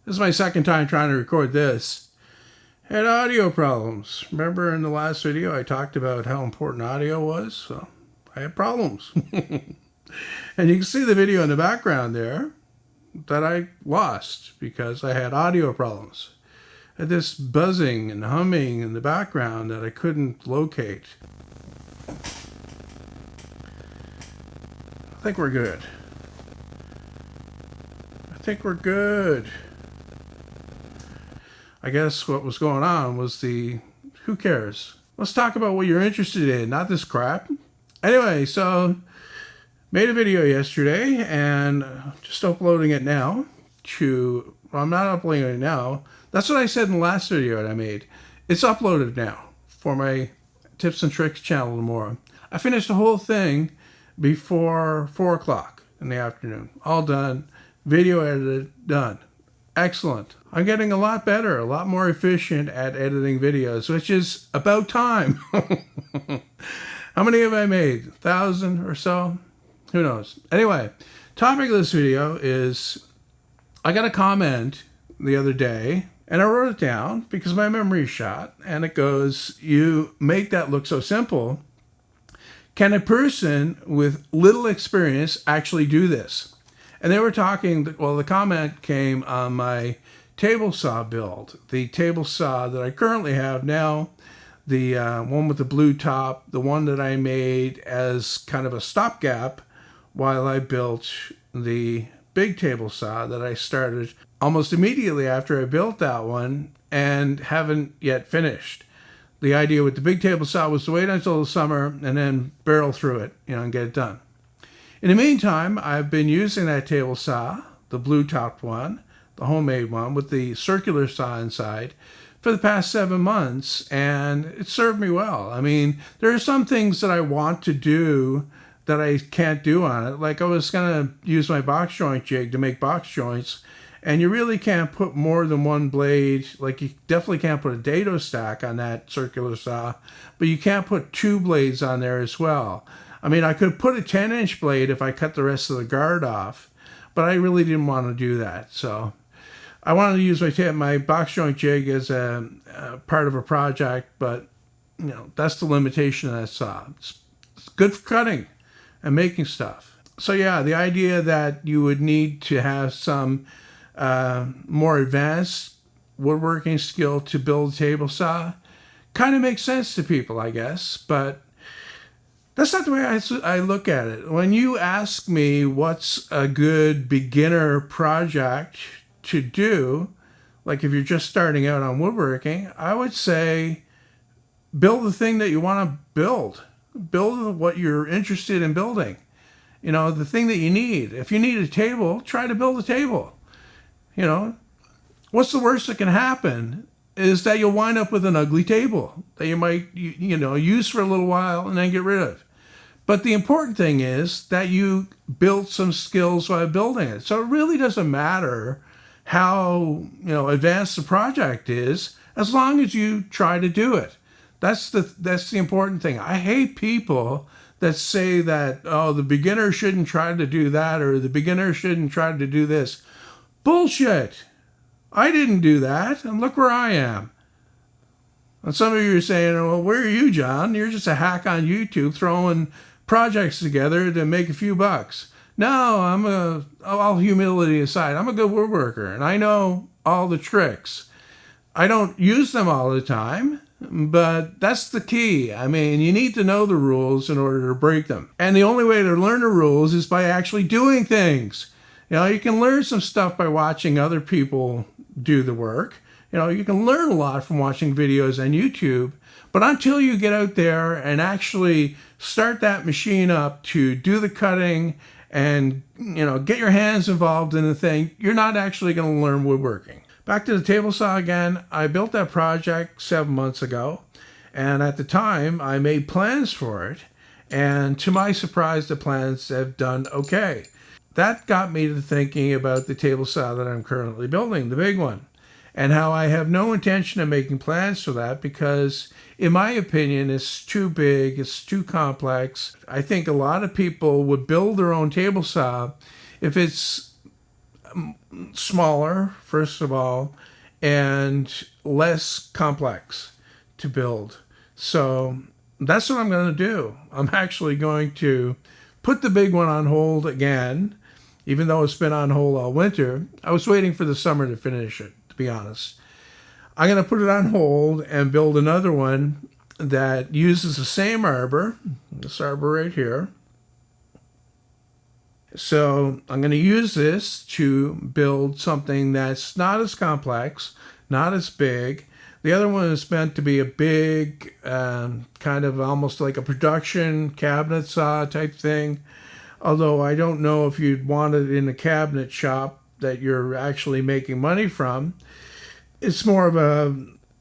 This is my second time trying to record this. Had audio problems. Remember in the last video I talked about how important audio was? So I had problems. And you can see the video in the background there that I lost because I had audio problems. I had this buzzing and humming in the background that I couldn't locate. I think we're good. I guess what was going on was who cares? Let's talk about what you're interested in, not this crap. Anyway, so made a video yesterday and just uploading it now I'm not uploading it now. That's what I said in the last video that I made. It's uploaded now for my tips and tricks channel tomorrow. I finished the whole thing before 4 o'clock in the afternoon. All done. Video edited, done. Excellent. I'm getting a lot better, a lot more efficient at editing videos, which is about time. How many have I made? 1,000 or so? Who knows? Anyway, topic of this video is I got a comment the other day and I wrote it down because my memory is shot, and it goes, "You make that look so simple. Can a person with little experience actually do this?" And they were talking, well, the comment came on my table saw build. The table saw that I currently have now, the one with the blue top, the one that I made as kind of a stopgap while I built the big table saw that I started almost immediately after I built that one and haven't yet finished. The idea with the big table saw was to wait until the summer and then barrel through it, and get it done. In the meantime, I've been using that table saw, the blue topped one, the homemade one with the circular saw inside, for the past 7 months, and it served me well. I mean, there are some things that I want to do that I can't do on it. Like I was going to use my box joint jig to make box joints, and you really can't put more than one blade. Like you definitely can't put a dado stack on that circular saw, but you can't put 2 blades on there as well. I mean, I could put a 10-inch blade if I cut the rest of the guard off, but I really didn't want to do that. So I wanted to use my box joint jig as a part of a project, but that's the limitation of that saw. It's good for cutting and making stuff. So yeah, the idea that you would need to have some more advanced woodworking skill to build a table saw kind of makes sense to people, I guess, but that's not the way I look at it. When you ask me what's a good beginner project to do, like if you're just starting out on woodworking, I would say build the thing that you want to build. Build what you're interested in building. The thing that you need. If you need a table, try to build a table. What's the worst that can happen is that you'll wind up with an ugly table that you might use for a little while and then get rid of. But the important thing is that you built some skills while building it. So it really doesn't matter how advanced the project is, as long as you try to do it. That's the important thing. I hate people that say that, oh, the beginner shouldn't try to do that, or the beginner shouldn't try to do this. Bullshit. I didn't do that, and look where I am. And some of you are saying, well, where are you, John? You're just a hack on YouTube throwing projects together to make a few bucks. No, all humility aside, I'm a good woodworker, and I know all the tricks. I don't use them all the time, but that's the key. I mean, you need to know the rules in order to break them. And the only way to learn the rules is by actually doing things. You can learn some stuff by watching other people do the work. You can learn a lot from watching videos on YouTube, but until you get out there and actually start that machine up to do the cutting and, get your hands involved in the thing, you're not actually going to learn woodworking. Back to the table saw again. I built that project 7 months ago, and at the time I made plans for it, and to my surprise, the plans have done okay. That got me to thinking about the table saw that I'm currently building, the big one, and how I have no intention of making plans for that because, in my opinion, it's too big, it's too complex. I think a lot of people would build their own table saw if it's smaller, first of all, and less complex to build. So that's what I'm going to do. I'm actually going to put the big one on hold again, even though it's been on hold all winter. I was waiting for the summer to finish it, to be honest. I'm going to put it on hold and build another one that uses the same arbor, this arbor right here. So I'm going to use this to build something that's not as complex, not as big. The other one is meant to be a big, kind of almost like a production cabinet saw type thing. Although I don't know if you'd want it in a cabinet shop that you're actually making money from. It's more of a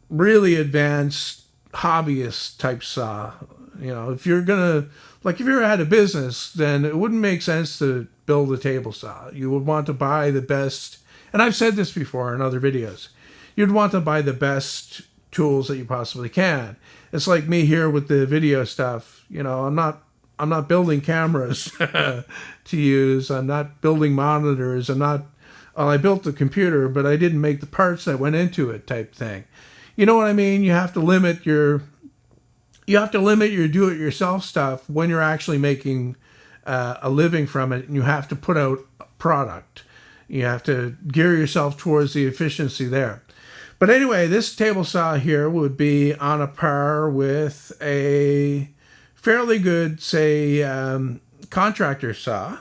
really advanced hobbyist type saw. You know, if you're gonna, like if you're at a business, then it wouldn't make sense to build a table saw. You would want to buy the best, and I've said this before in other videos, you'd want to buy the best tools that you possibly can. It's like me here with the video stuff. You know, I'm not building cameras to use. I'm not building monitors. Well, I built the computer, but I didn't make the parts that went into it type thing. You know what I mean? You have to limit your do-it-yourself stuff when you're actually making a living from it, and you have to put out a product. You have to gear yourself towards the efficiency there. But anyway, this table saw here would be on a par with a fairly good, say, contractor saw,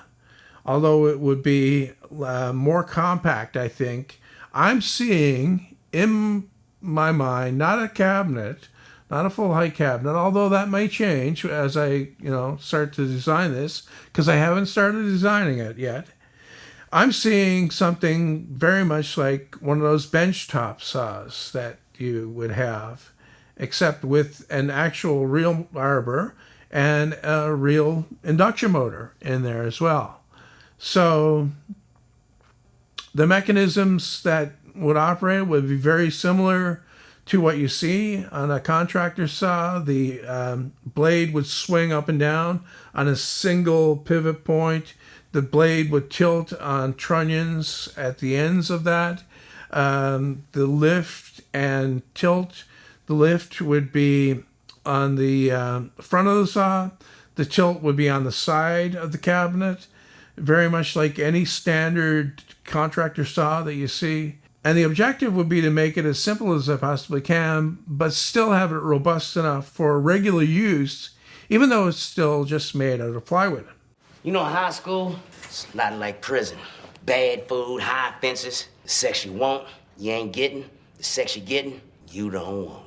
although it would be more compact, I think. I'm seeing in my mind, not a cabinet, not a full height cabinet, although that may change as I, start to design this, because I haven't started designing it yet. I'm seeing something very much like one of those benchtop saws that you would have, except with an actual real arbor and a real induction motor in there as well. So the mechanisms that would operate would be very similar to what you see on a contractor saw. The blade would swing up and down on a single pivot point. The blade would tilt on trunnions at the ends of that. The lift and tilt. The lift would be on the front of the saw. The tilt would be on the side of the cabinet, very much like any standard contractor saw that you see. And the objective would be to make it as simple as I possibly can, but still have it robust enough for regular use, even though it's still just made out of plywood. You know, high school, it's a lot like prison. Bad food, high fences, the sex you want, you ain't getting. The sex you're getting, you don't want.